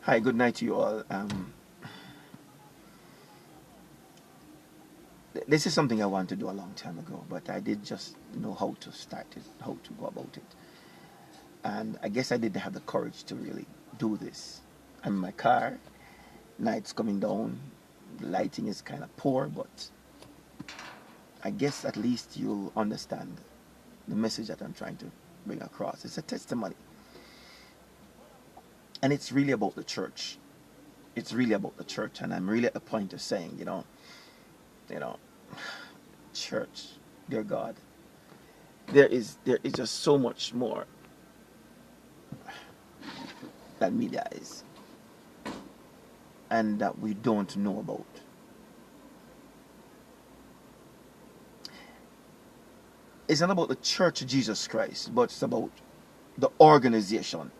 Hi, good night to you all. This is something I wanted to do a long time ago, but I did just know how to start it, how to go about it. And I guess I didn't have the courage to really do this. I'm in my car, night's coming down, the lighting is kind of poor, but I guess at least you'll understand the message that I'm trying to bring across. It's a testimony. And it's really about the church. It's really about the church. And I'm really at the point of saying, you know, church, dear God, there is just so much more that media is and that we don't know about. It's not about the Church of Jesus Christ, but it's about the organization.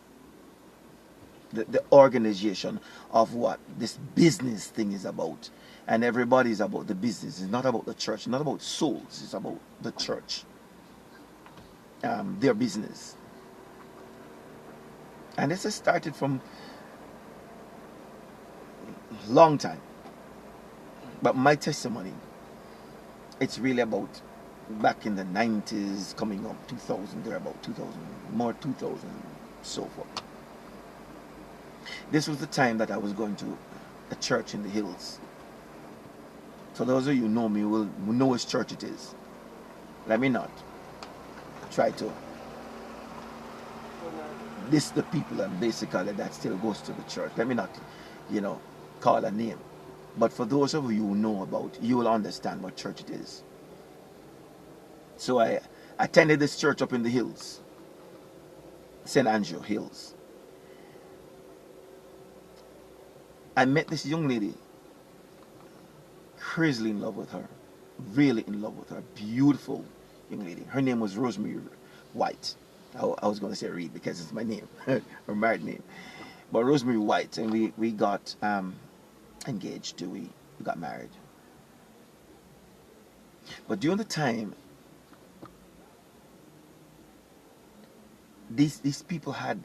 The organization of what this business thing is about. And everybody is about the business. It's not about the church, not about souls. It's about the church. Their business. And this has started from long time. But my testimony, it's really about back in the 90s, coming up 2000, there about 2000, more 2000, so forth. This was the time that I was going to a church in the hills. So those of you who know me will know which church it is. Let me not try to diss the people and basically that still goes to the church. Let me not, call a name. But for those of you who know about, you will understand what church it is. So I attended this church up in the hills, St. Andrew Hills. I met this young lady, crazily in love with her, really in love with her, beautiful young lady. Her name was Rosemary White. I was going to say Reed because it's my name, her married name. But Rosemary White, and we got engaged, we got married. But during the time, these people had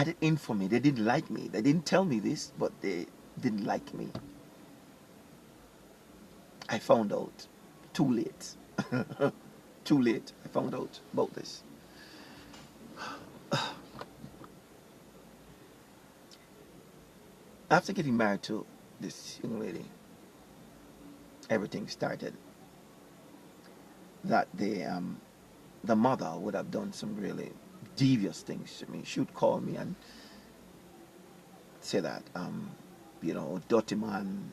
it in for me. They didn't like me. They didn't tell me this, but they didn't like me. I found out too late. Too late. I found out about this. After getting married to this young lady, everything started. That the mother would have done some really devious things to me. She would call me and say that, dirty man,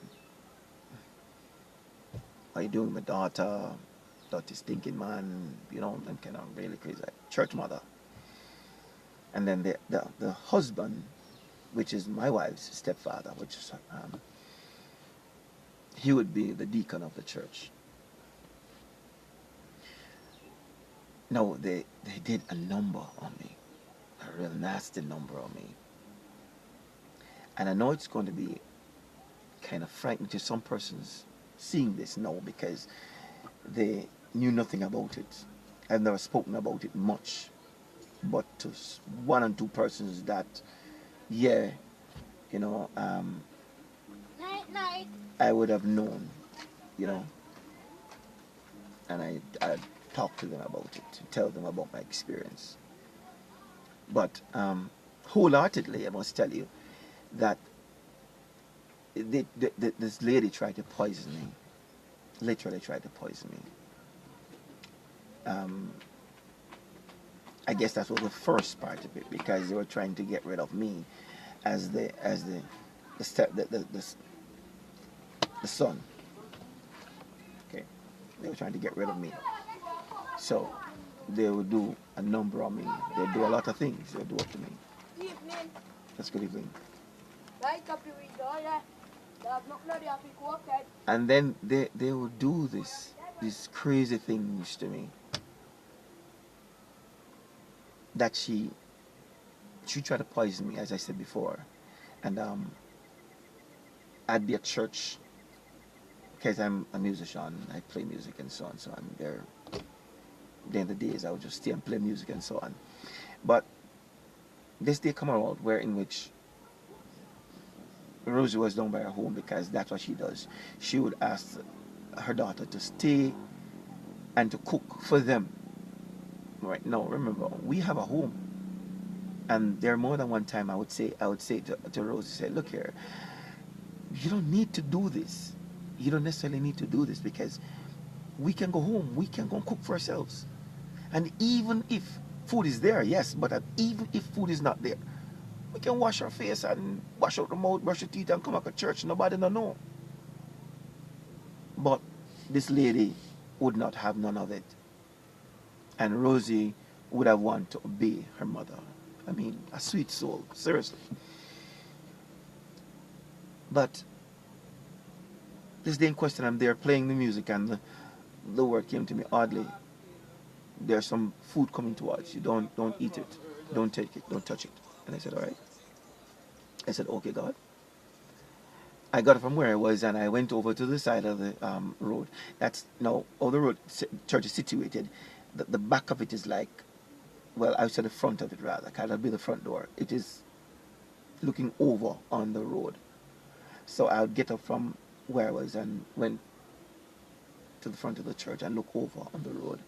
what are you doing with my daughter? Dirty stinking man, them kind of really crazy, like church mother. And then the husband, which is my wife's stepfather, which is he would be the deacon of the church. No, they did a number on me, a real nasty number on me. And I know it's going to be kind of frightening to some persons seeing this now because they knew nothing about it. I've never spoken about it much, but to one and two persons that, yeah, I would have known, and I talk to them about it, to tell them about my experience. But wholeheartedly, I must tell you that this lady tried to poison me. Literally tried to poison me. I guess that was the first part of it because they were trying to get rid of me as the son. Okay, they were trying to get rid of me. So they would do a number on me. They'd do a lot of things. They'd do it to me. Evening. That's good evening. And then they would do these crazy things to me. That she tried to poison me, as I said before. And I'd be at church because I'm a musician. I play music and so on. So I'm there. At the end of the days, I would just stay and play music and so on. But this day come around where in which Rosie was down by her home because that's what she does. She would ask her daughter to stay and to cook for them. Right now, remember, we have a home. And there more than one time I would say to Rosie, say, look here, you don't need to do this. You don't necessarily need to do this because we can go home, we can go and cook for ourselves. And even if food is there, yes, but even if food is not there, we can wash our face and wash out the mouth, brush your teeth, and come back to church. Nobody don't know. But this lady would not have none of it. And Rosie would have wanted to obey her mother. I mean, a sweet soul, seriously. But this day in question, I'm there playing the music, and the word came to me, oddly, there's some food coming towards you. Don't eat it. Don't take it. Don't touch it. And I said, all right. I said, okay, God. I got it from where I was, and I went over to the side of the road. That's now how the road church is situated. The back of it is like, well, I said the front of it rather. Kind of be the front door. It is looking over on the road. So I would get up from where I was and went to the front of the church and look over on the road.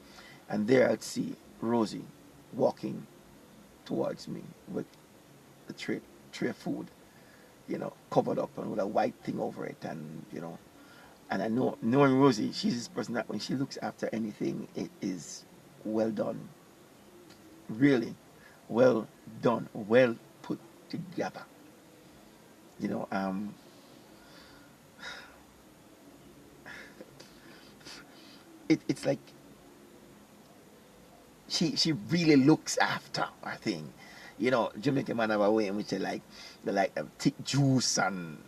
And there I'd see Rosie walking towards me with the tray of food, covered up and with a white thing over it, and and I know, knowing Rosie, she's this person that when she looks after anything, it is well done, really well done, well put together. You know, it's like she really looks after her thing. Jamaican man have a way in which they like thick juice and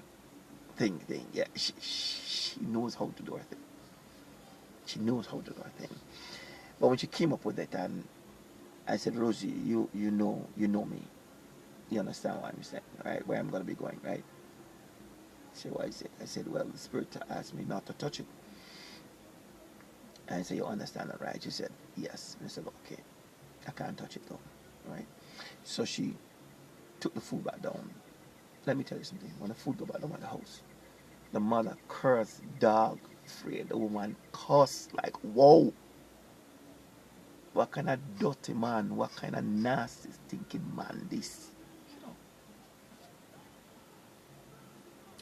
thing. Yeah, she knows how to do her thing. She knows how to do her thing. But when she came up with it, and I said, Rosie, you know me. You understand what I'm saying, right? Where I'm gonna be going, right? She said, what is it? I said, well, the spirit asked me not to touch it. And I said, you understand that, right? She said, yes. And I said, okay, I can't touch it though, right? So she took the food back down. Let me tell you something. When the food go back down at the house, the mother cursed, dog, afraid. The woman cursed like, whoa. What kind of dirty man, what kind of nasty, stinking man this?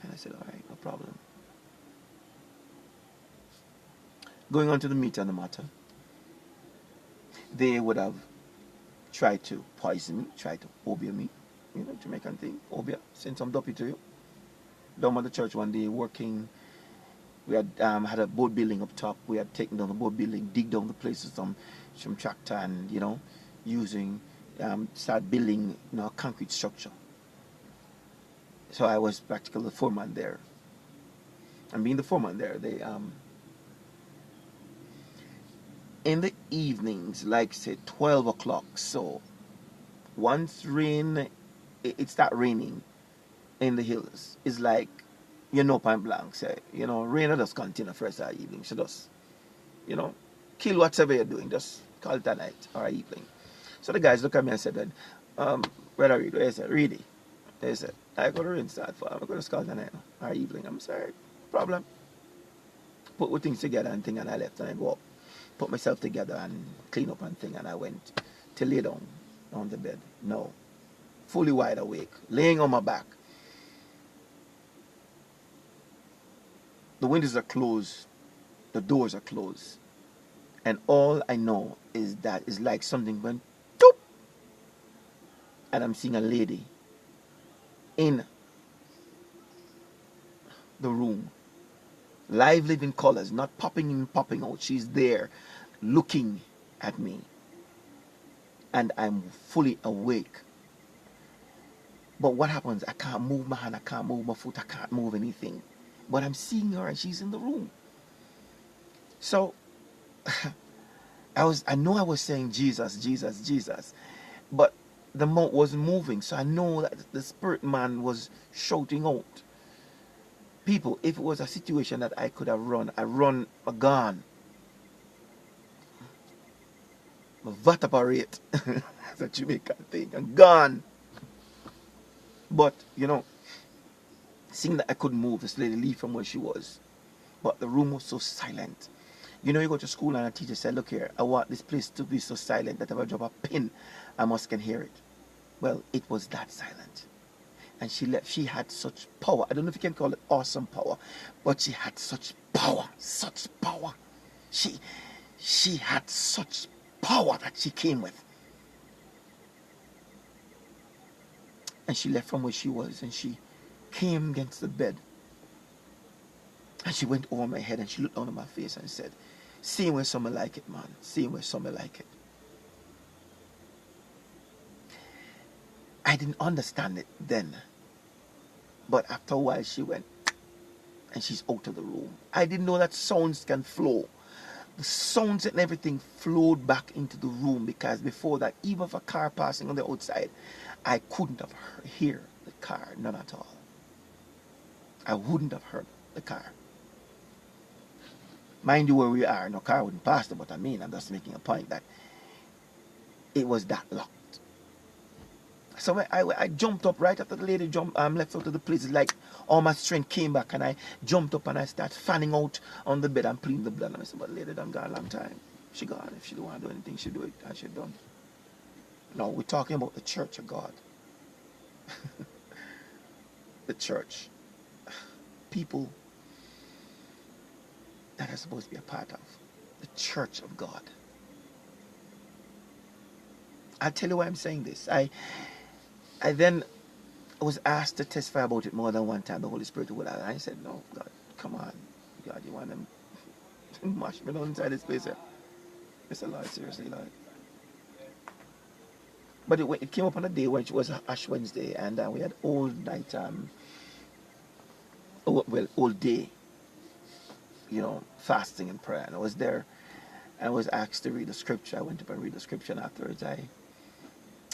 And I said, all right, no problem. Going on to the meat and the matter, they would have tried to poison me, tried to obia me, Jamaican thing, obia, send some duppy to you. Down at the church one day, working, we had had a boat building up top. We had taken down the boat building, dig down the place with some tractor, and using start building a concrete structure. So I was practically the foreman there. And being the foreman there, they in the evenings, like say 12 o'clock, so once it start raining in the hills, it's like point blank say, rain just continue first or evening. So just, kill whatever you're doing, just call it a night or a evening. So the guys look at me and said, Brother Reed, they said, Reedy. They said, I got to rain start for, I'm going to call it a night or evening. I'm sorry, problem. Put things together and I left and I go up. Put myself together and clean up and and I went to lay down on the bed. No. Fully wide awake, laying on my back. The windows are closed, the doors are closed. And all I know is that it's like something went doop, and I'm seeing a lady in the room. Live living colors, not popping in, popping out. She's there looking at me. And I'm fully awake. But what happens? I can't move my hand, I can't move my foot, I can't move anything. But I'm seeing her and she's in the room. So I know I was saying Jesus, Jesus, Jesus. But the mouth wasn't moving. So I know that the spirit man was shouting out. People, if it was a situation that I could have run, I run a gun. Evaporate. That's a Jamaican thing. A gun. But, you know, seeing that I couldn't move, this lady leave from where she was. But the room was so silent. You know, you go to school and a teacher said, look here, I want this place to be so silent that if I drop a pin, I must can hear it. Well, it was that silent. And she had such power. I don't know if you can call it awesome power, but she had such power, such power. She had such power that she came with. And she left from where she was and she came against the bed. And she went over my head and she looked down at my face and said, "See where something like it, man. See where something like it." I didn't understand it then. But after a while she went and she's out of the room. I didn't know that sounds can flow. The sounds and everything flowed back into the room, because before that, even if a car passing on the outside, I couldn't have heard the car, none at all. I wouldn't have heard the car. Mind you, where we are, no car wouldn't pass them, but I mean, I'm just making a point that it was that locked. So I jumped up right after the lady left out of the place. It's like all my strength came back, and I jumped up and I started fanning out on the bed and pleading the blood. And I said, "But lady done gone a long time. She gone. If she don't want to do anything, she do it and she done." No, we're talking about the church of God. The church. People that are supposed to be a part of the church of God. I'll tell you why I'm saying this. I then was asked to testify about it more than one time. The Holy Spirit would have. I said, "No, God, come on. God, you want them mash me down inside this place here?" It's a Lord, seriously, Lord. But it came up on a day when it was Ash Wednesday, and we had all night, all day, you know, fasting and prayer. And I was there, and I was asked to read the scripture. I went up and read the scripture, and afterwards I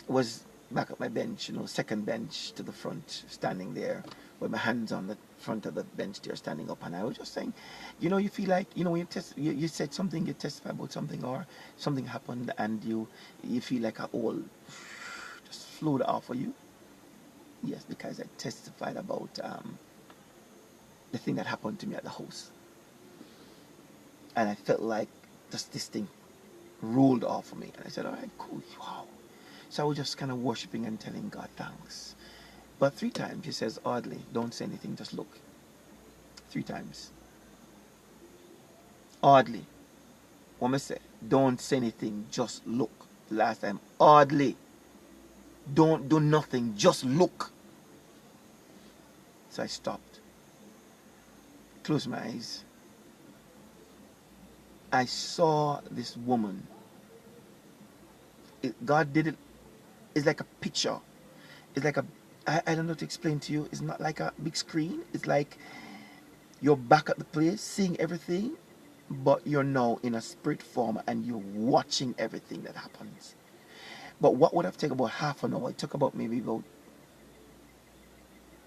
was back at my bench, you know, second bench to the front, standing there with my hands on the front of the bench there, standing up. And I was just saying, you know, you feel like, you know, when you said something, you testify about something, or something happened, and you feel like a all just flowed off of you. Yes, because I testified about the thing that happened to me at the house. And I felt like just this thing rolled off of me. And I said, all right, cool, wow. So I was just kind of worshiping and telling God thanks. But 3 times he says, oddly, don't say anything, just look. 3 times. Oddly. What I say? Don't say anything, just look. Last time, oddly. Don't do nothing, just look. So I stopped. Closed my eyes. I saw this woman. God did it. It's like a picture. It's like I don't know how to explain to you. It's not like a big screen. It's like you're back at the place, seeing everything, but you're now in a spirit form and you're watching everything that happens. But what would have taken about half an hour, it took about maybe about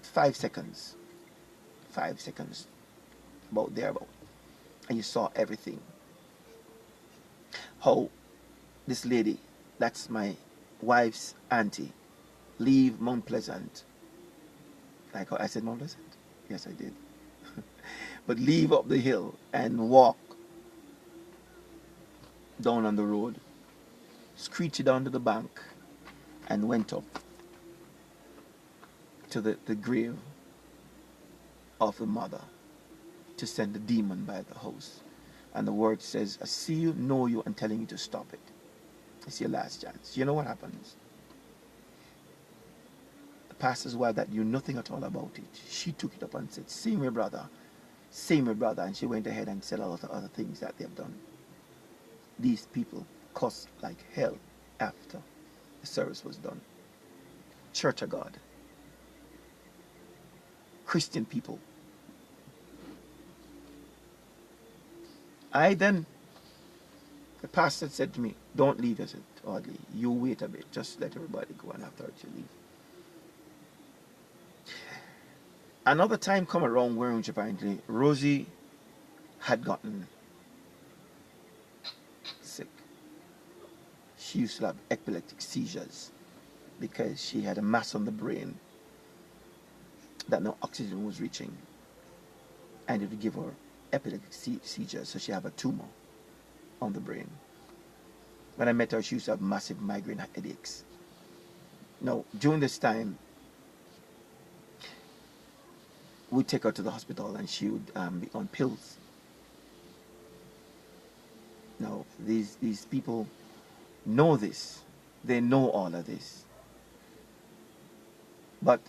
5 seconds. 5 seconds. About there about. And you saw everything. How this lady, that's my wife's auntie, leave Mount Pleasant. Like I said Mount Pleasant? Yes, I did. But leave up the hill and walk down on the road, screeched down to the bank, and went up to the grave of the mother to send the demon by the house. And the word says, I see you, know you, and telling you to stop it. It's your last chance. You know what happens? The pastor's wife that knew nothing at all about it, she took it up and said, see my brother, and she went ahead and said a lot of other things that they've done. These people cussed like hell after the service was done. Church of God. Christian people. The pastor said to me, don't leave us, Audley. You wait a bit. Just let everybody go, and after you leave. Another time come around where apparently Rosie had gotten sick. She used to have epileptic seizures because she had a mass on the brain that no oxygen was reaching, and it would give her epileptic seizures, so she had a tumor on the brain. When I met her, she used to have massive migraine headaches. Now, during this time, we'd take her to the hospital and she would be on pills. Now, these people know this. They know all of this. But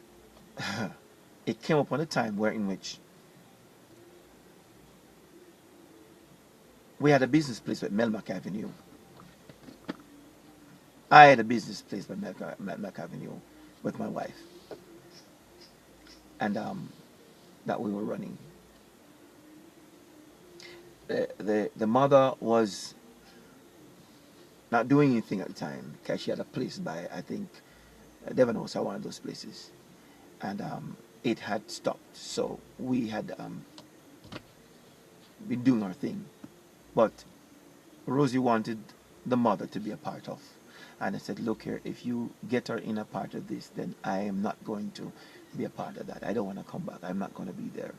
it came upon a time where in which we had a business place at Melmac Avenue. I had a business place at Melmac Avenue with my wife. And that we were running. The mother was not doing anything at the time because she had a place by, I think, Devon House or one of those places. And it had stopped. So we had been doing our thing. But Rosie wanted the mother to be a part of. And I said, look here, if you get her in a part of this, then I am not going to be a part of that. I don't want to come back. I'm not going to be there.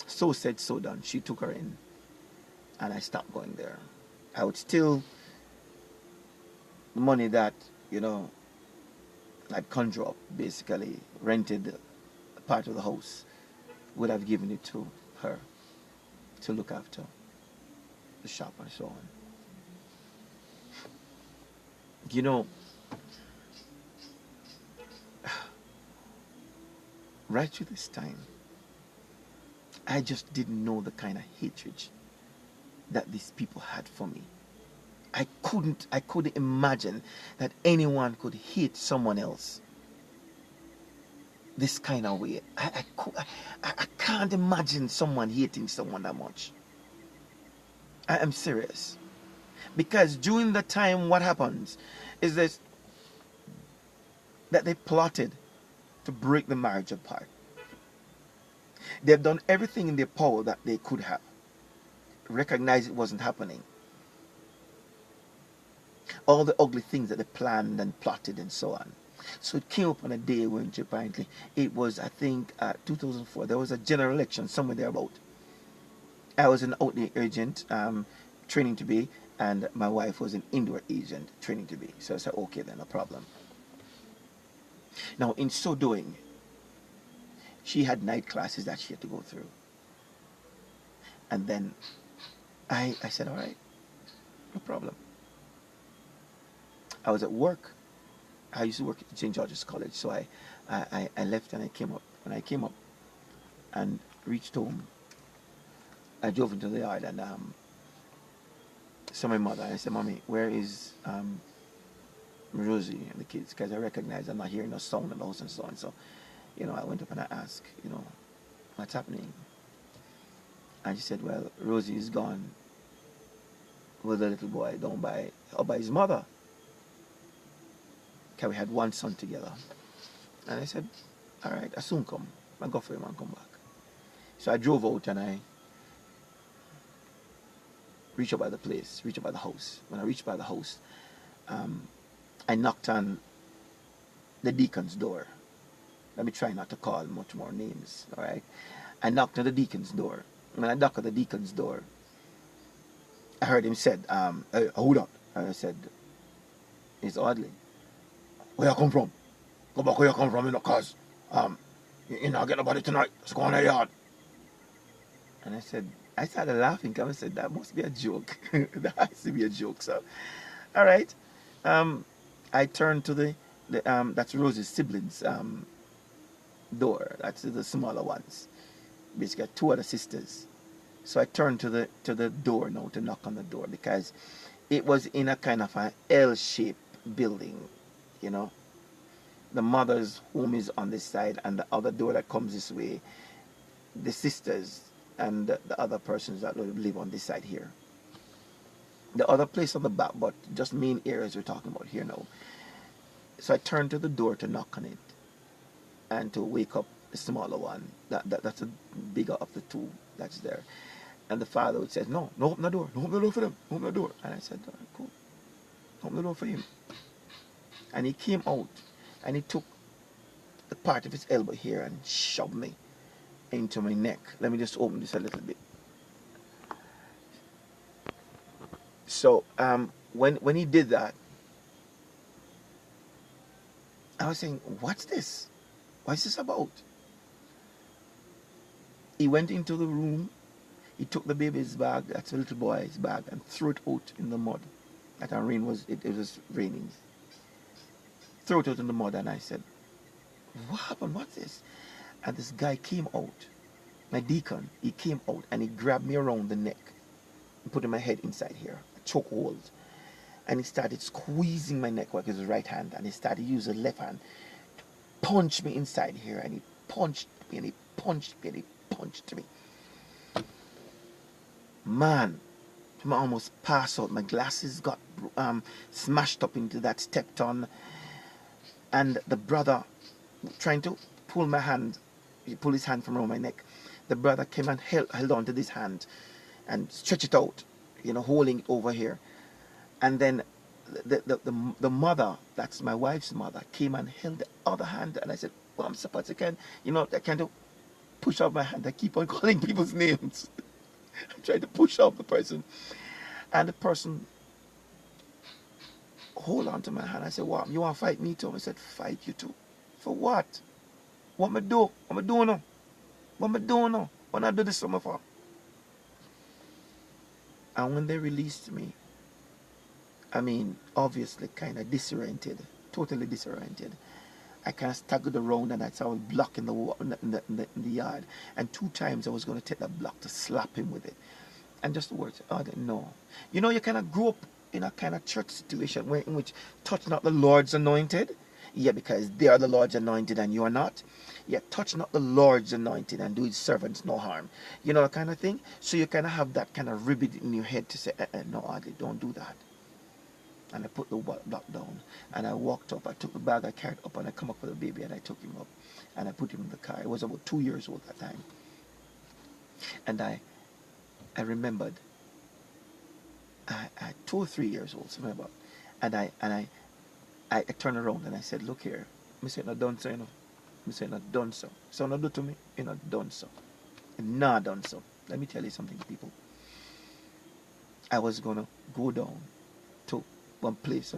So said, so done. She took her in. And I stopped going there. I would still, money that, I'd conjure up, basically, rented a part of the house, would have given it to her to look after the shop and so on. Right through this time, I just didn't know the kind of hatred that these people had for me. I couldn't imagine that anyone could hate someone else this kind of way. I can't imagine someone hating someone that much. I am serious. Because during the time, what happens is this, that they plotted to break the marriage apart. They've done everything in their power that they could have. Recognize it wasn't happening. All the ugly things that they planned and plotted and so on. So it came up on a day when apparently it was, I think, 2004. There was a general election somewhere thereabout. I was an outdoor agent training to be, and my wife was an indoor agent training to be. So I said, okay, then no problem. Now, in so doing, she had night classes that she had to go through. And then I said, all right, no problem. I was at work. I used to work at St. George's College, so I left and I came up. When I came up and reached home, I drove into the yard and saw my mother. I said, Mommy, where is Rosie and the kids? Because I recognize I'm not hearing no sound in the house and so on. So, I went up and I asked, what's happening? And she said, well, Rosie is gone with the little boy down by his mother. Because we had one son together. And I said, all right, I soon come. I'll go for him and come back. So I drove out and I reached up by the house. When I reached by the house, I knocked on the deacon's door. Let me try not to call much more names, all right? I knocked on the deacon's door. When I knocked on the deacon's door, I heard him said, hey, hold on. And I said, it's Audley. Where you come from? Go back where you come from, cause you're not getting nobody tonight. Let's go on the yard. And I started laughing because I said, that must be a joke. That has to be a joke. So, all right. I turned to that's Rosie's siblings' door. That's the smaller ones. Basically, two other sisters. So I turned to the door now to knock on the door because it was in a kind of an L-shaped building, The mother's home is on this side and the other door that comes this way, the sisters and the other persons that live on this side here. The other place on the back, but just main areas we're talking about here now. So I turned to the door to knock on it and to wake up the smaller one. That's a bigger of the two that's there. And the father would say, no, open the door. No, open the door for them. Open the door. And I said, all right, cool. Open the door for him. And he came out and he took the part of his elbow here and shoved me into my neck. Let me just open this a little bit. So when he did that, I was saying, what's this? What's this about? He went into the room, he took the baby's bag, that's a little boy's bag, and threw it out in the mud. That rain was, it was raining. Threw it out in the mud, and I said, what happened? What's this? And this guy came out, my deacon, he came out and he grabbed me around the neck and put my head inside here, a chokehold. And he started squeezing my neck with his right hand, and he started using his left hand to punch me inside here, and he punched me and he punched me and he punched me. Man, I almost passed out. My glasses got smashed up into that stepped on, and the brother trying to pull my hand, he pulled his hand from around my neck. The brother came and held on to this hand and stretched it out, holding it over here. And then the mother, that's my wife's mother, came and held the other hand, and I said, well, I'm supposed to I can't push out my hand. I keep on calling people's names. I'm trying to push out the person. And the person hold on to my hand. I said, what, you want to fight me too? I said, fight you too. For what? What am I do? What am I doing now? What am I doing now? What I do this summer for? And when they released me, I mean, obviously kind of disoriented, totally disoriented. I kind of staggered around, and I saw a block in the yard. And 2 times I was going to take that block to slap him with it. And just the words, oh, no. You kind of grew up in a kind of church situation in which touch not the Lord's anointed. Yeah, because they are the Lord's anointed and you are not. Yeah, touch not the Lord's anointed and do his servants no harm. That kind of thing. So you kind of have that kind of ribbon in your head to say, no, Audley, don't do that. And I put the block down, and I walked up. I took the bag I carried up, and I come up with the baby, and I took him up, and I put him in the car. I was about 2 years old at that time. And I remembered, I 2 or 3 years old, something about, and I turned around and I said, look here, I say not done so, I say not done so. So not do to me, you not done so. Not done so. Let me tell you something, people. I was gonna go down to one place I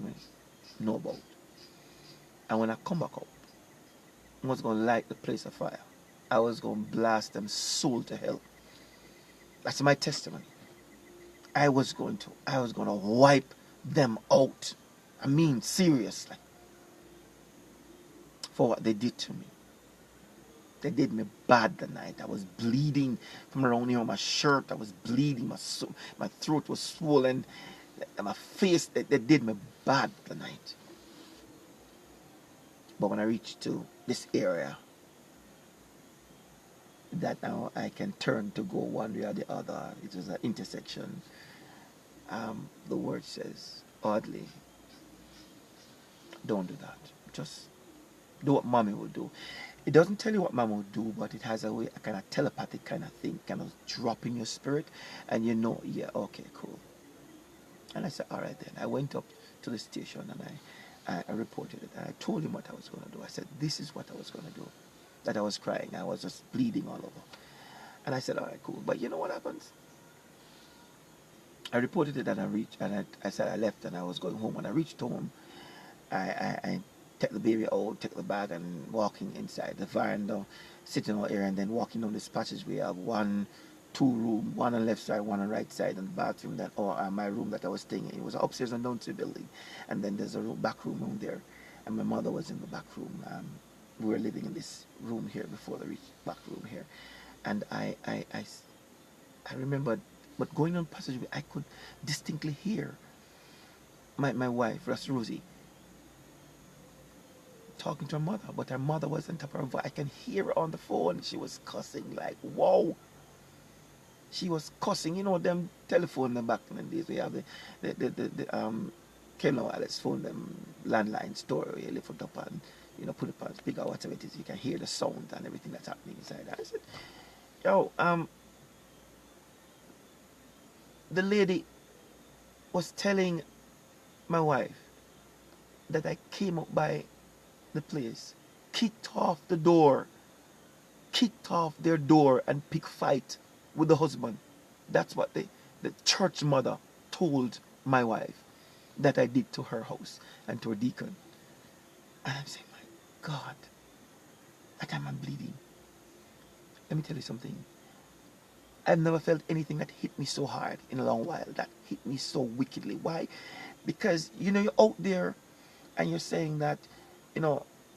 know about. And when I come back up, I was going to light the place afire. I was going to blast them soul to hell. That's my testimony. I was going to wipe them out. I mean, seriously. For what they did to me. They did me bad that night. I was bleeding from around here on my shirt. I was bleeding. My throat was swollen. My face, they did me bad the night. But when I reached to this area, that now I can turn to go one way or the other, it was an intersection. The word says, Audley, don't do that. Just do what mommy would do. It doesn't tell you what mama would do, but it has a way, a kind of telepathic kind of thing, kind of drop in your spirit, and yeah, okay, cool. And I said, all right then. I went up to the station and I reported it. And I told him what I was going to do. I said, this is what I was going to do. That I was crying. I was just bleeding all over. And I said, all right, cool. But you know what happens? I reported it and I reached, and I said I left and I was going home. When I reached home, I took the baby out, took the bag, and walking inside the veranda, sitting out here, and then walking down this passage. We have 1, 2 rooms, one on the left side, one on the right side, and the bathroom my room that I was staying in. It was upstairs and downstairs building, and then there's a back room there, and my mother was in the back room. We were living in this room here before the back room here, and I remembered, but going down the passageway, I could distinctly hear my wife, Rosie, talking to her mother, but her mother wasn't up her voice. I can hear her on the phone. She was cussing like, whoa. She was cussing, them telephone them back in the days. We have the Kemla Wireless phone, them landline store where you lift it up and put it on speaker, whatever it is. You can hear the sound and everything that's happening inside. I said, yo, the lady was telling my wife that I came up by the place kicked off the door, kicked off their door and pick fight with the husband. That's what the church mother told my wife that I did to her house and to her deacon. And I'm saying, my God, that time I'm bleeding. Let me tell you something. I've never felt anything that hit me so hard in a long while, that hit me so wickedly. Why? Because, you're out there and you're saying that,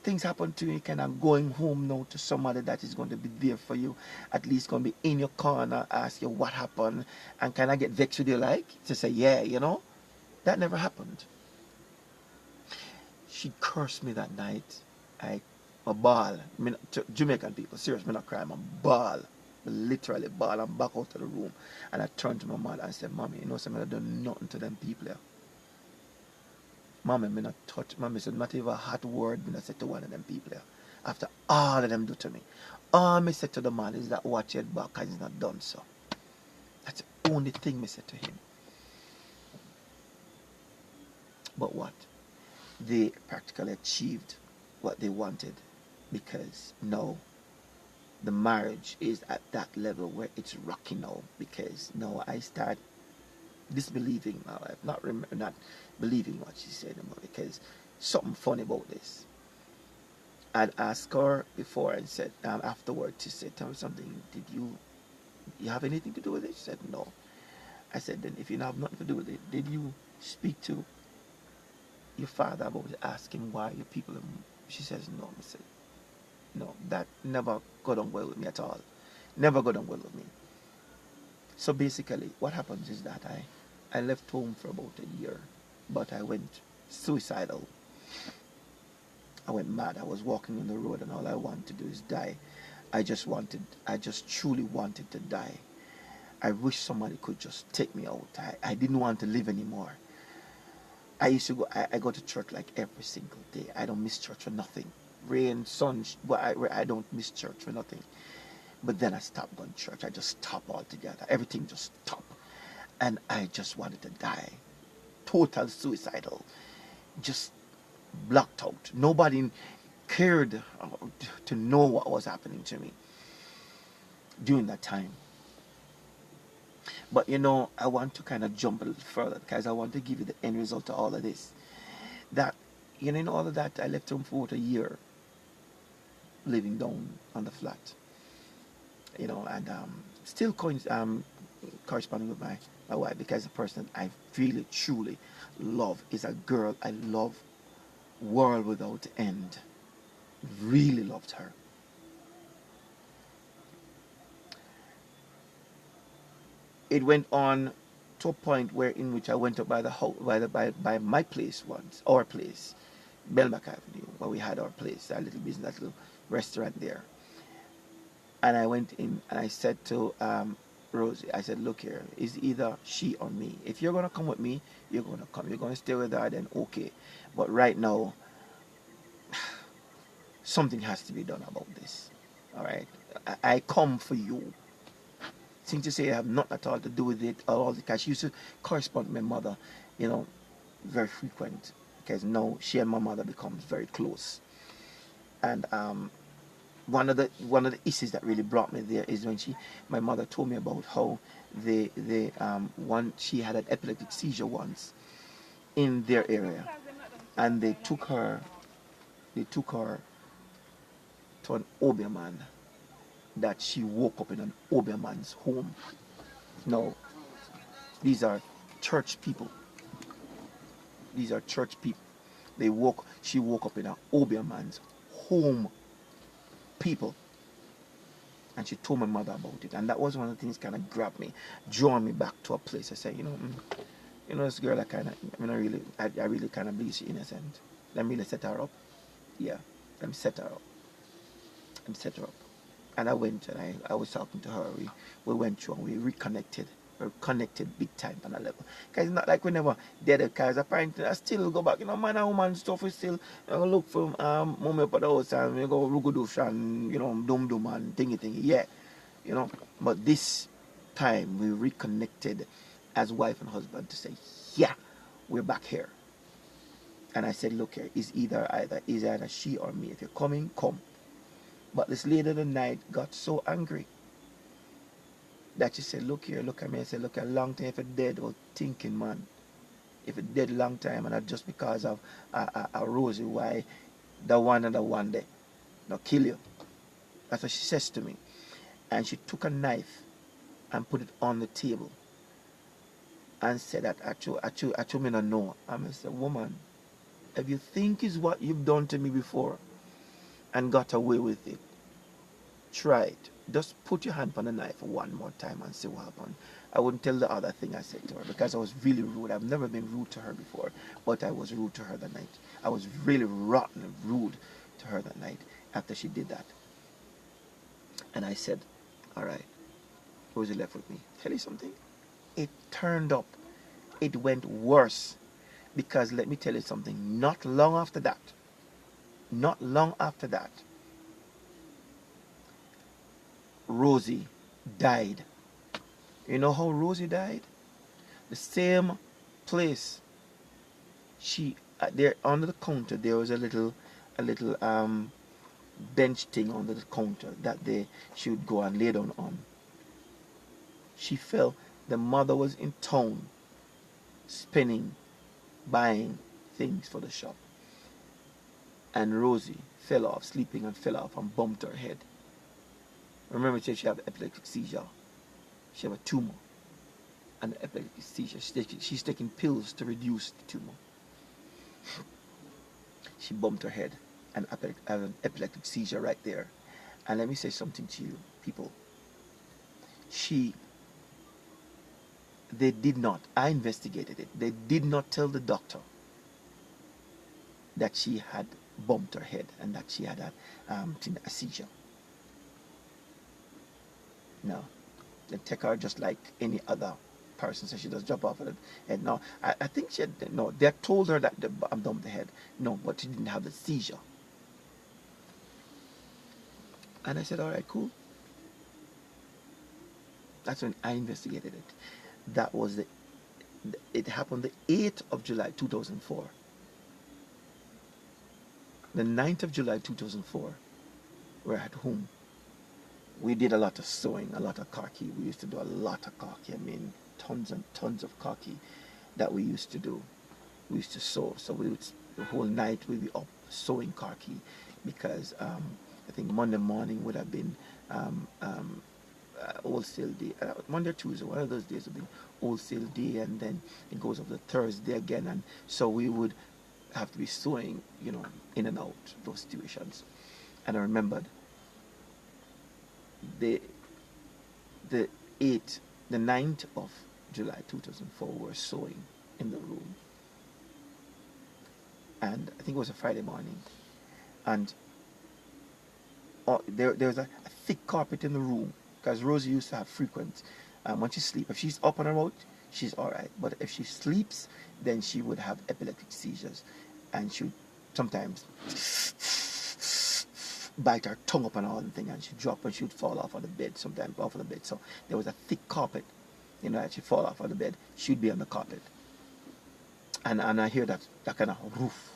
things happen to you, kind of going home now to somebody that is going to be there for you, at least going to be in your corner, ask you what happened, and kind of get vexed with you, like, to say, yeah, that never happened. She cursed me that night. I bawl. Jamaican people, serious, me not cry, I'm bawl. Literally bawl. I'm back out of the room. And I turned to my mother and said, Mommy, something I done nothing to them people here. Mommy, me not touch. Mommy said, not even a hot word me not said to one of them people here. After all of them do to me. All me said to the man is that watch your back because he's not done so. That's the only thing me said to him. But what? They practically achieved what they wanted, because now the marriage is at that level where it's rocky now, because now I start disbelieving my wife, not believing what she said about, because something funny about this. I'd asked her before and said, afterwards, she said, tell me something, did you have anything to do with it? She said, no. I said, then if you have nothing to do with it, did you speak to your father about asking why your people? She says, no. I said, no, that never got on well with me at all. Never got on well with me. So basically, what happens is that I left home for about a year, but I went suicidal. I went mad. I was walking on the road and all I wanted to do is die. I just truly wanted to die. I wish somebody could just take me out. I didn't want to live anymore. I used to go, I go to church like every single day. I don't miss church for nothing. Rain, sun, I don't miss church for nothing. But then I stopped going to church. I just stopped altogether. Everything just stopped. And I just wanted to die. Total suicidal. Just blocked out. Nobody cared to know what was happening to me during that time. But I want to kind of jump a little further, because I want to give you the end result of all of this. That, in all of that, I left home for about a year, living down on the flat. And still corresponding with my wife, because the person I really, truly love is a girl I love world without end. Really loved her. It went on to a point where in which I went up by the house, by my place once, our place, Belmac Avenue, where we had our place, our little business, that little restaurant there. And I went in and I said to Rosie, I said, look here, it's either she or me. If you're going to come with me, you're going to come. You're going to stay with her, then okay. But right now, something has to be done about this. All right? I come for you. Since you say I have nothing at all to do with it, all because she used to correspond with my mother, very frequent. Because now she and my mother becomes very close. And one of the issues that really brought me there is when my mother told me about how she had an epileptic seizure once in their area, and they took her to an Obeah man, that she woke up in an Obeah man's home. Now, these are church people. These are church people. She woke up in an Obeah man's home. People. And she told my mother about it. And that was one of the things kind of grabbed me, drawn me back to a place. I said, this girl, I really kind of believe she's innocent. Let me set her up. Yeah, let me set her up. Let me set her up. And I went and I was talking to her. We went through and we reconnected. We're connected big time on a level. Because it's not like we never did it. Because apparently I still go back. Man and woman stuff, we still look for mommy up at the house and we go rugudush and, dum and thingy. Yeah. But this time we reconnected as wife and husband to say, yeah, we're back here. And I said, look here, it's either she or me. If you're coming, come. But this lady of the night got so angry that she said, look here, look at me. I said, look, a long time if it dead or thinking, man. If it dead long time, and not just because of a Rosie, why the one and the one day, no kill you. That's what she says to me. And she took a knife and put it on the table and said that I me not know. I said, woman, if you think is what you've done to me before and got away with it, try it. Just put your hand on the knife one more time and see what happens. I wouldn't tell the other thing I said to her because I was really rude. I've never been rude to her before, but I was rude to her that night. I was really rotten and rude to her that night after she did that. And I said, all right, Rosie left with me. Tell you something? It turned up. It went worse. Because let me tell you something, not long after that, Rosie died. You know how Rosie died? The same place. She there under the counter there was a little bench thing under the counter that she would go and lay down on. She fell. The mother was in town spinning, buying things for the shop. And Rosie fell off, sleeping and fell off and bumped her head. Remember, she had epileptic seizure. She had a tumor and epileptic seizure. She's taking pills to reduce the tumor. She bumped her head and had an epileptic seizure right there. And let me say something to you, people. They did not, I investigated it, they did not tell the doctor that she had bumped her head and that she had a seizure. No. They take her just like any other person, so she just drop off of the head. No, I think she had, no, they told her that I bumped the head. No, but she didn't have the seizure. And I said, all right, cool. That's when I investigated it. That was it happened the 8th of July 2004. The 9th of July 2004, we're at home. We did a lot of sewing, a lot of khaki. We used to do a lot of khaki. I mean, tons and tons of khaki that we used to do. We used to sew. So the whole night we'd be up sewing khaki because I think Monday morning would have been wholesale day. Monday or Tuesday, one of those days would be wholesale day, and then it goes up to Thursday again. And so we would have to be sewing, in and out those situations. And I remembered the 9th of July 2004, we were sewing in the room. And I think it was a Friday morning. And there was a thick carpet in the room because Rosie used to have frequent, when she sleeps, if she's up and about, she's all right. But if she sleeps, then she would have epileptic seizures. And she would sometimes bite her tongue up and all the thing, and she'd drop and she would fall off of the bed, sometimes off of the bed. So there was a thick carpet, that she'd fall off of the bed. She'd be on the carpet. And I hear that kind of roof.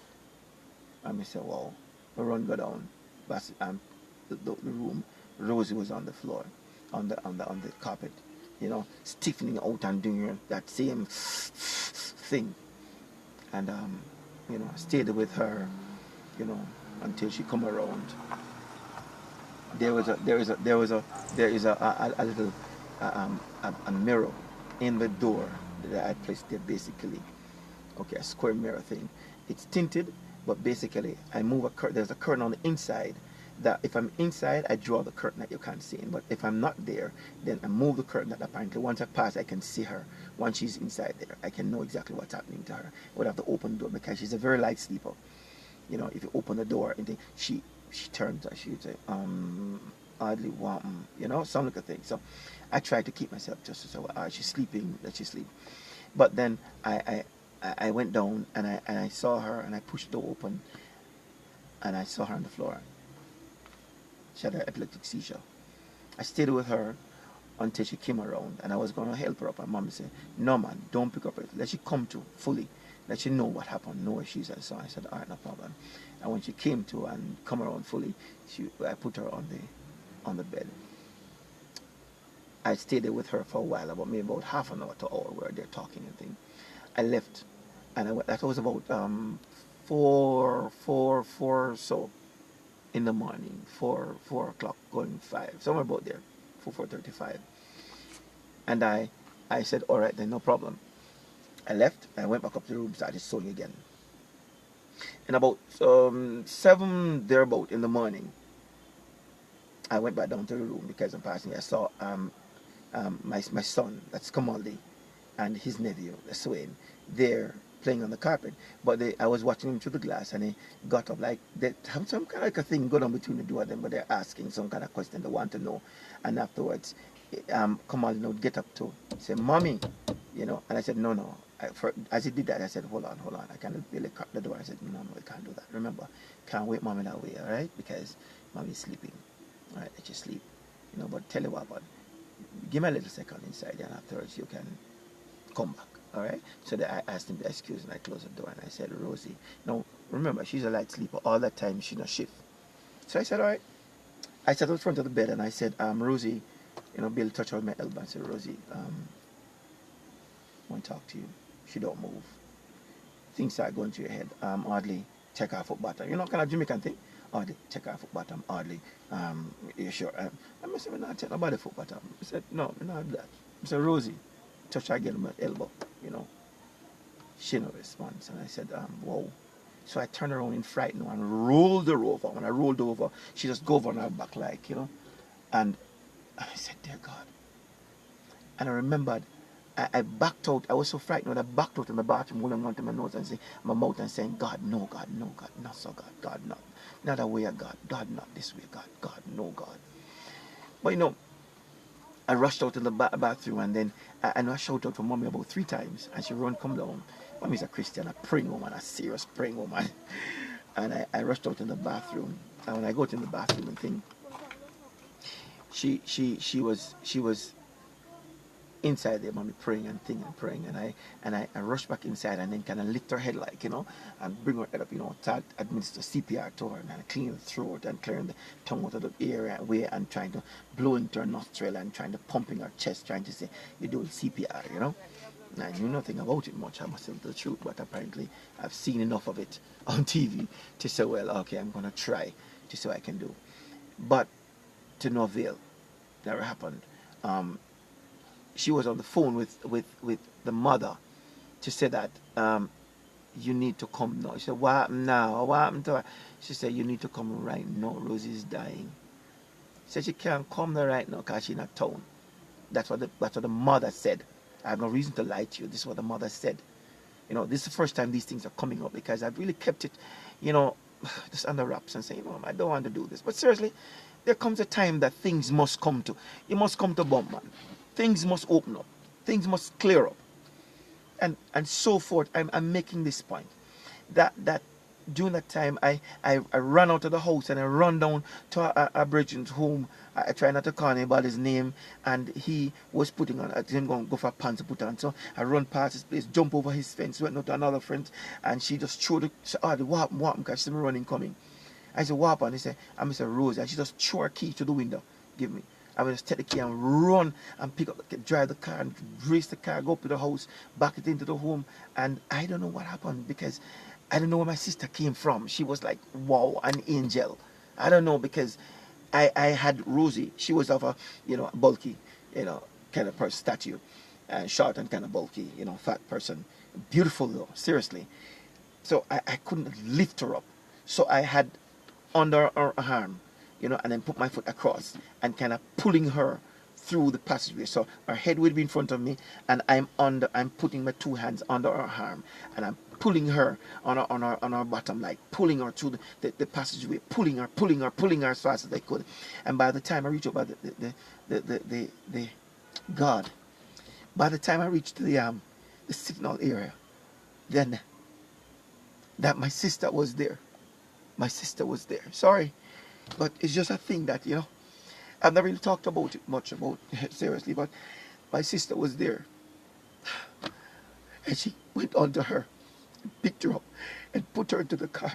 And I say, wow, the run go down. But the room, Rosie was on the floor, on the carpet, stiffening out and doing that same thing. And I stayed with her, until she come around. There is a little a mirror in the door that I placed there, basically. Okay, a square mirror thing. It's tinted, but basically I move a curtain. There's a curtain on the inside that if I'm inside, I draw the curtain that you can't see in. But if I'm not there, then I move the curtain that apparently once I pass, I can see her. Once she's inside there, I can know exactly what's happening to her. I would have to open the door because she's a very light sleeper. If you open the door and she turns, she would say, oddly warm, some little thing. So I try to keep myself just to say, she's sleeping, let she sleep. But then I went down and I saw her and I pushed the door open and I saw her on the floor. She had an epileptic seizure. I stayed with her until she came around and I was going to help her up. And Mom said, no man, don't pick up her. Let she come to fully. let she know what happened, know where she's and so on. I said, all right, no problem. And when she came to and come around fully, I put her on the bed. I stayed there with her for a while, about maybe about half an hour to an hour, where they're talking and things. I left, and I went, that was about four so in the morning, 4 o'clock going 5, somewhere about there, 4:35. And I said, all right then, no problem. I left, I went back up to the room, started sewing again. And about 7 thereabout in the morning, I went back down to the room because I'm passing. I saw my son, that's Kamaldi, and his nephew, Swain, there playing on the carpet. But I was watching him through the glass, and he got up like they have some kind of like a thing going on between the two of them, but they're asking some kind of question they want to know. And afterwards, Kamaldi would get up to say, "Mommy," and I said, "No." As he did that, I said, hold on. I can't really crack the door. I said, no, we can't do that. Remember, can't wake mommy that way, all right? Because mommy's sleeping. All right, let you sleep. But tell you what, but give me a little second inside, and afterwards you can come back, all right? So I asked him to excuse, and I closed the door, and I said, Rosie, now, remember, she's a light sleeper. All that time, she's not shift. So I said, all right. I sat in front of the bed, and I said, Rosie, Bill touched her with my elbow and said, Rosie, I want to talk to you. She don't move. Things start going through your head. Hardly check her foot bottom. Kind of Jamaican thing. Hardly check her foot bottom. Hardly. You sure? I said, I'm not check nobody foot bottom. I said, no, I'm not that. I said, Rosie, touch her again with my elbow. She no response. And I said, whoa. So I turned around in fright and rolled her over. When I rolled over, she just go over on her back And I said, dear God. And I remembered, I backed out. I was so frightened when I backed out in the bathroom, holding onto my nose and my mouth and saying, God, no, God, no, God, not so, God, not that way, God, not this way, God, no, God. But I rushed out in the bathroom, and then I shouted out for mommy about 3 times, and she run come down. Mommy's a Christian, a praying woman, a serious praying woman. And I rushed out in the bathroom, and when I got in the bathroom and thing, she was inside there, mommy praying and praying, and I rushed back inside and then kind of lift her head and bring her head up, start administer CPR to her, and clean the throat and clearing the tongue out of the air and trying to blow into her nostril and trying to pumping her chest, trying to say you're doing CPR. And I knew nothing about it much, I must tell the truth, but apparently I've seen enough of it on TV to say, well, okay, I'm gonna try to see what I can do, but to no avail. Never happened. She was on the phone with the mother to say that you need to come now. She said, what happened now? What happened to her? She said, you need to come right now. Rosie's dying. She said she can't come there right now because she's in a town. That's what the mother said. I have no reason to lie to you. This is what the mother said. This is the first time these things are coming up because I've really kept it, just under wraps and saying, I don't want to do this. But seriously, there comes a time that things must come to. You must come to bump, man. Things must open up. Things must clear up. And so forth. I'm making this point. That during that time, I ran out of the house and I ran down to a Bridget's home. I try not to call anybody's name, and he was putting on, I didn't go for pants to put on. So I run past his place, jump over his fence, went out to another friend, and she just threw what happened, because she said me running coming. I said, what happened? He said, I'm Mr. Rose. And she just threw her key to the window, give me. I would just take the key and run and drive the car and race the car, go up to the house, back it into the home. And I don't know what happened because I don't know where my sister came from. She was like, wow, an angel. I don't know because I had Rosie. She was of a, bulky, kind of person, statue, and short and kind of bulky, fat person. Beautiful though, seriously. So I couldn't lift her up. So I had under her arm, and then put my foot across and kind of pulling her through the passageway. So her head would be in front of me, and I'm putting my 2 hands under her arm, and I'm pulling her on her bottom, like pulling her through the passageway, pulling her as fast as I could. And by the time I reached over the God, by the time I reached the signal area, then that my sister was there. My sister was there. Sorry. But it's just a thing that, I've never really talked about it much seriously, but my sister was there. And she went onto her picked her up, and put her into the car.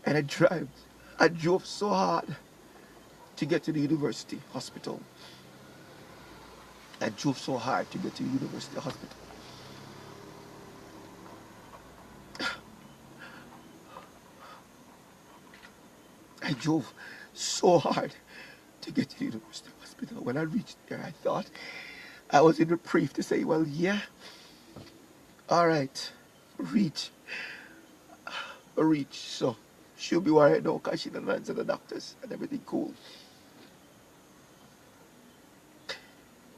And I drove so hard to get to the university hospital. I drove so hard to get to the university hospital. I drove so hard to get to the university hospital. When I reached there, I thought I was in reprieve to say, well, yeah, all right, reach. So she'll be worried now because she didn't answer the doctors and everything cool.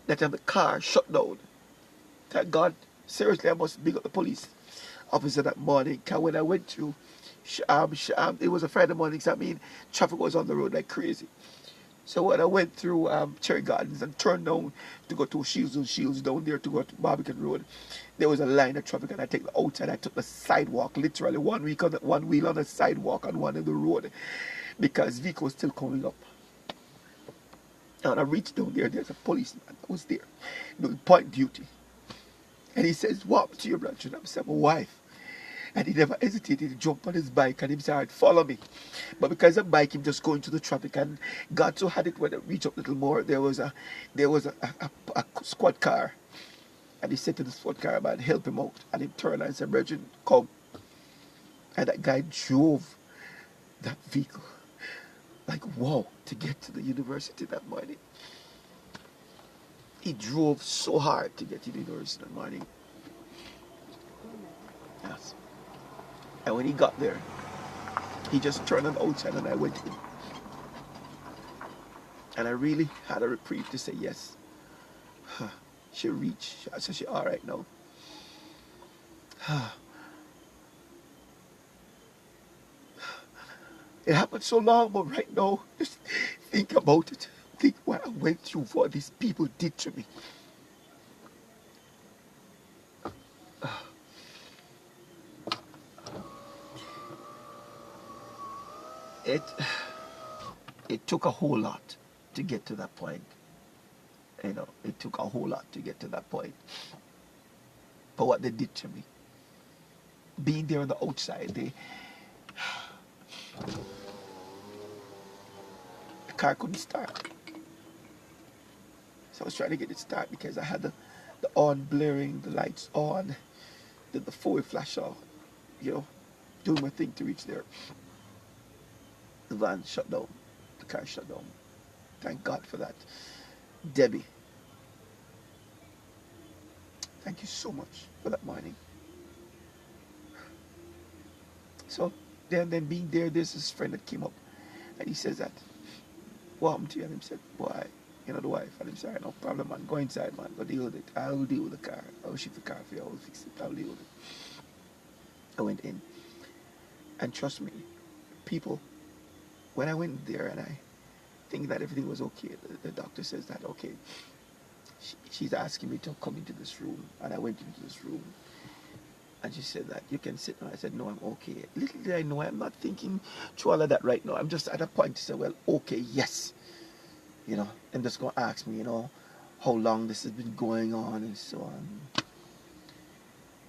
That time the car shut down. Thank God, seriously, I must big up the police officer that morning. Because when I went through, it was a Friday morning, so I mean, traffic was on the road like crazy. So when I went through Cherry Gardens and turned down to go to Shields down there to go to Barbican Road, there was a line of traffic, and I take the outside. I took the sidewalk, literally one wheel on the sidewalk and one in the road, because vehicles still coming up. And I reached down there. There's a policeman that was there doing point duty, and he says, "What happened to your brother?" And I said, "My wife." And he never hesitated to jump on his bike and he said, "Follow me." But because of bike, him just going through the traffic, and God so had it when I reached up a little more, there was a squad car. And he said to the squad car man, "Help him out." And he turned and said, "Brethren, come." And that guy drove that vehicle like wow to get to the university that morning. He drove so hard to get to the university that morning. Yes. And when he got there, he just turned on the outside and I went in. And I really had a reprieve to say yes. She reached. I said, "She all right now." It happened so long, but right now, just think about it. Think what I went through, what these people did to me. It took a whole lot to get to that point. You know, it took a whole lot to get to that point. But what they did to me, being there on the outside, the car couldn't start. So I was trying to get it started because I had the horn blaring, the lights on, the four-way flash on, you know, doing my thing to reach there. The van shut down. The car shut down. Thank God for that. Debbie, thank you so much for that morning. So then being there, there's this friend that came up and he says that, "What happened to you?" And he said, "Why, you know, the wife." And he said, "No problem, man. Go inside, man. Go deal with it. I'll deal with the car. I'll ship the car for you. I'll fix it. I'll deal with it." I went in. And trust me, people, when I went there and I think that everything was okay, the doctor says that, okay, she's asking me to come into this room. And I went into this room. And she said that, "You can sit." And I said, "No, I'm okay." Little did I know, I'm not thinking through all of that right now. I'm just at a point to say, well, okay, yes. You know, I'm just going to ask me, you know, how long this has been going on and so on.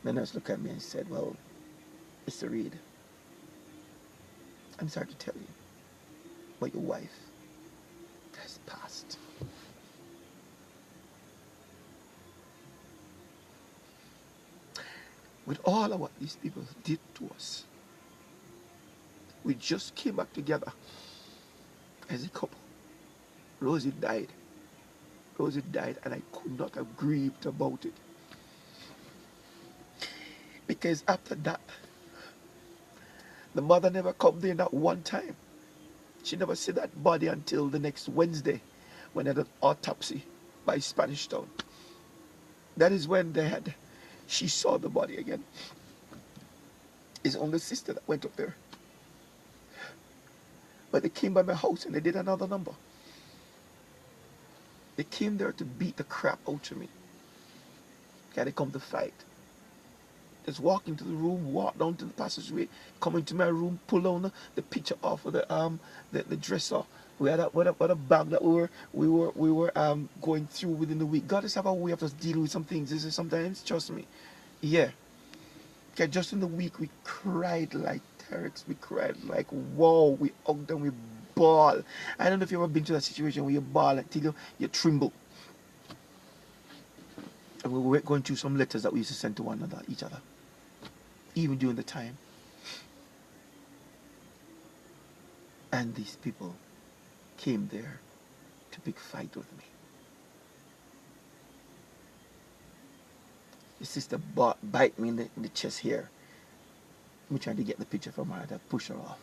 The nurse looked at me and said, "Well, Mr. Reed, I'm sorry to tell you, but your wife has passed." With all of what these people did to us, we just came back together as a couple. Rosie died. Rosie died, and I could not have grieved about it. Because after that, the mother never come there not one time. She never saw that body until the next Wednesday when they had an autopsy by Spanish Town. That is when she saw the body again. His only sister that went up there. But they came by my house and they did another number. They came there to beat the crap out of me. They come to fight. Just walk into the room, walk down to the passageway, come into my room, pull down the picture off of the dresser, We had what a bag that we were going through within the week. God just have a way of us dealing with some things. This is sometimes, trust me. Yeah. Okay, just in the week we cried like Terex. We cried like wow. We hugged and we bawl. I don't know if you ever been to that situation where you bawl until you tremble. And we were going through some letters that we used to send to one another, each other, even during the time. And these people came there to pick fight with me. The sister bite me in the chest here. Me trying to get the picture from her to push her off.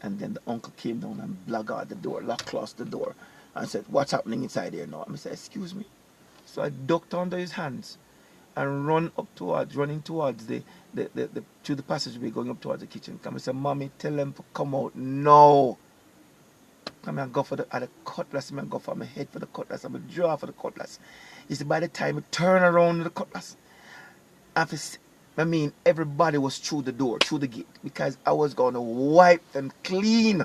And then the uncle came down and blackguarded the door, closed the door, and said, "What's happening inside here now?" I said, "Excuse me." So I ducked under his hands and running towards the to the passageway going up towards the kitchen. Come and say, "Mommy, tell them to come out now." Come and go for the cutlass, I go for my head for the cutlass, I'm going to draw for the cutlass. You see, by the time I turn around the cutlass, everybody was through the door, through the gate, because I was going to wipe them clean.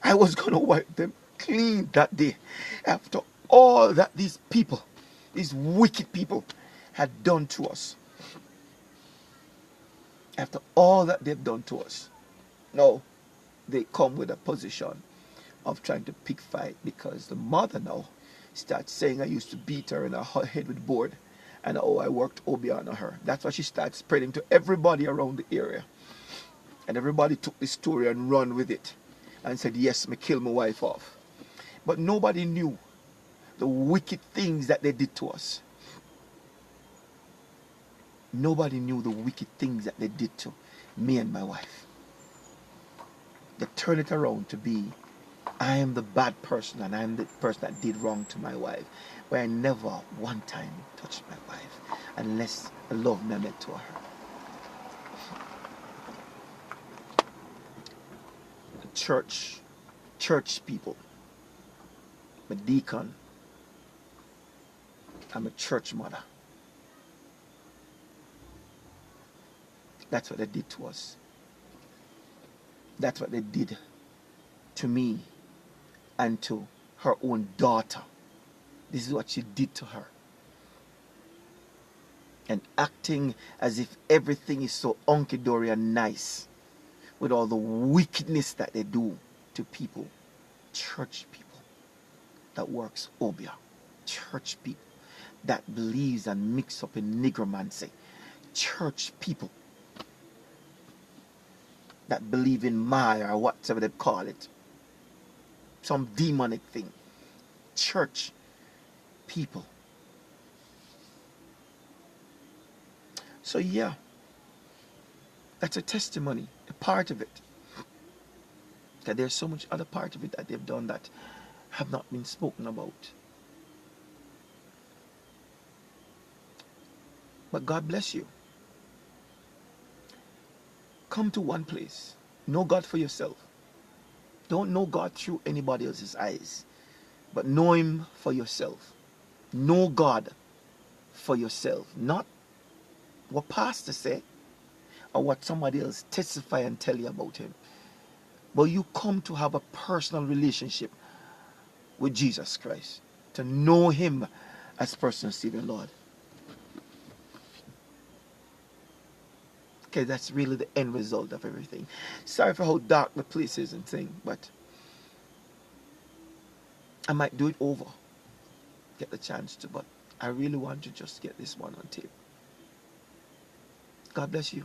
I was going to wipe them clean that day. After all that these people, these wicked people, had done to us. After all that they've done to us. No, they come with a position of trying to pick fight because the mother now starts saying I used to beat her in her head with board and I worked Obi on her. That's what she starts spreading to everybody around the area. And everybody took this story and run with it and said, yes, me kill my wife off. But nobody knew the wicked things that they did to us. Nobody knew the wicked things that they did to me and my wife. They turned it around to be I am the bad person and I am the person that did wrong to my wife. Where I never one time touched my wife unless the love me meant to her. The church people, my deacon, I'm a church mother. That's what they did to us. That's what they did to me and to her own daughter. This is what she did to her. And acting as if everything is so hunky-dory and nice with all the wickedness that they do to people. Church people that works obia. Church people that believes and mix up in nigromancy. Church people that believe in Maya or whatever they call it. Some demonic thing. Church people. So yeah, that's a testimony, a part of it. That there's so much other part of it that they've done that have not been spoken about. But God bless you. Come to one place. Know God for yourself. Don't know God through anybody else's eyes, but know Him for yourself. Know God for yourself, not what pastors say or what somebody else testify and tell you about Him. But you come to have a personal relationship with Jesus Christ, to know Him as personal Savior Lord. Okay, that's really the end result of everything. Sorry for how dark the place is and thing, but I might do it over. Get the chance to, but I really want to just get this one on tape. God bless you.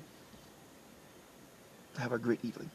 Have a great evening.